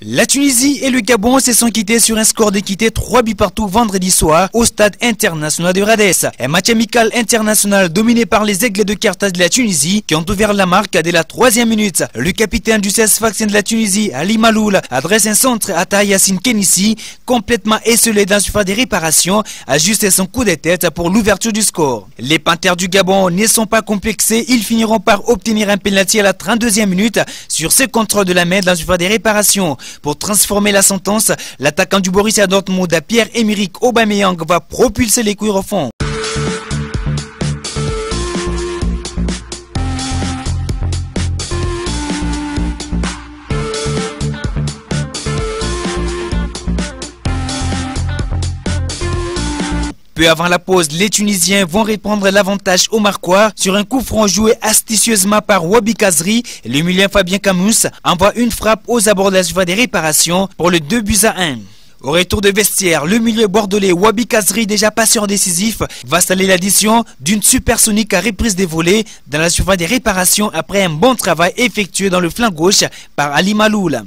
La Tunisie et le Gabon se sont quittés sur un score d'équité 3 buts partout vendredi soir au stade international de Radès. Un match amical international dominé par les Aigles de Carthage de la Tunisie qui ont ouvert la marque dès la 3e minute. Le capitaine du 16 Sfaxien de la Tunisie, Ali Maloul, adresse un centre à Taha Yassine Kenissi, complètement esselé dans la surface des réparations, ajuste son coup de tête pour l'ouverture du score. Les Panthères du Gabon ne sont pas complexés, ils finiront par obtenir un penalty à la 32e minute sur ce contrôle de la main dans la surface des réparations. Pour transformer la sentence, l'attaquant du Borussia Dortmund, Pierre-Emerick Aubameyang, va propulser les cuirs au fond. Peu avant la pause, les Tunisiens vont reprendre l'avantage au Marquois sur un coup franc joué astucieusement par Wabi Kazri. Le milieu Fabien Camus envoie une frappe aux abords de la surface des réparations pour le 2-1. Au retour de vestiaire, le milieu bordelais Wabi Kazri, déjà passeur décisif, va installer l'addition d'une supersonique à reprise des volets dans la surface des réparations après un bon travail effectué dans le flanc gauche par Ali Maloul.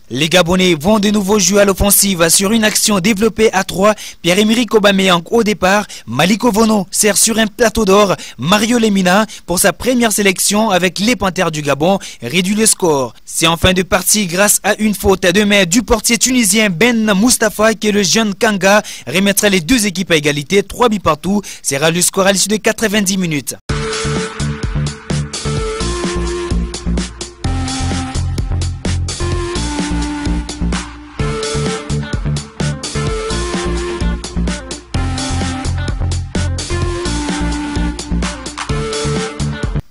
Les Gabonais vont de nouveau jouer à l'offensive sur une action développée à 3. Pierre-Emerick Aubameyang au départ, Maliko Vono sert sur un plateau d'or. Mario Lemina pour sa première sélection avec les Panthères du Gabon réduit le score. C'est en fin de partie grâce à une faute de main du portier tunisien Ben Mustafa que le jeune Kanga remettra les deux équipes à égalité, 3 buts partout. Sera le score à l'issue de 90 minutes.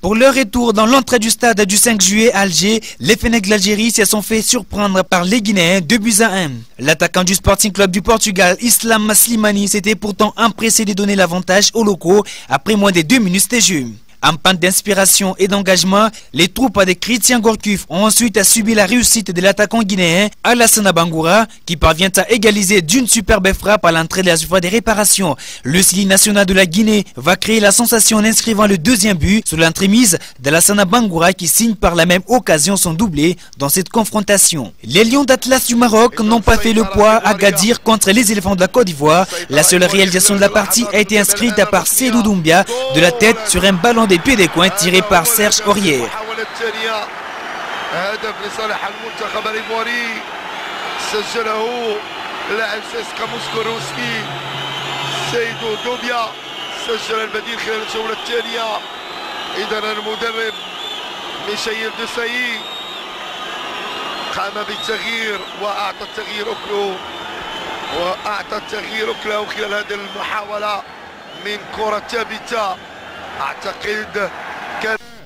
Pour leur retour dans l'entrée du stade du 5 juillet à Alger, les Fennecs de l'Algérie se sont fait surprendre par les Guinéens 2-1. L'attaquant du Sporting Club du Portugal, Islam Slimani, s'était pourtant empressé de donner l'avantage aux locaux après moins de 2 minutes de jeu. En panne d'inspiration et d'engagement, les troupes de Christian Gourcuff ont ensuite subi la réussite de l'attaquant guinéen Alassane Bangoura qui parvient à égaliser d'une superbe frappe à l'entrée de la surface des réparations. Le Sili national de la Guinée va créer la sensation en inscrivant le deuxième but sur l'entremise d'Alassane Bangoura qui signe par la même occasion son doublé dans cette confrontation. Les Lions d'Atlas du Maroc n'ont pas fait le poids à Gadir contre les éléphants de la Côte d'Ivoire. La seule réalisation de la partie a été inscrite par Seydou Doumbia de la tête sur un ballon des pieds des coins tiré par Serge Aurier.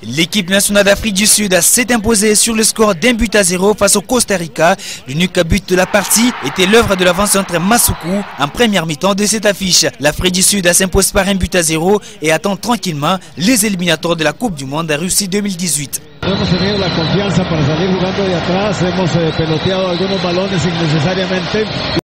L'équipe nationale d'Afrique du Sud s'est imposée sur le score d'1-0 face au Costa Rica. L'unique but de la partie était l'œuvre de l'avant-centre Massoukou en première mi-temps de cette affiche. L'Afrique du Sud s'impose par 1-0 et attend tranquillement les éliminatoires de la Coupe du Monde à Russie 2018. Hemos tenido la confianza para salir jugando de atrás, hemos peloteado algunos balones innecesariamente.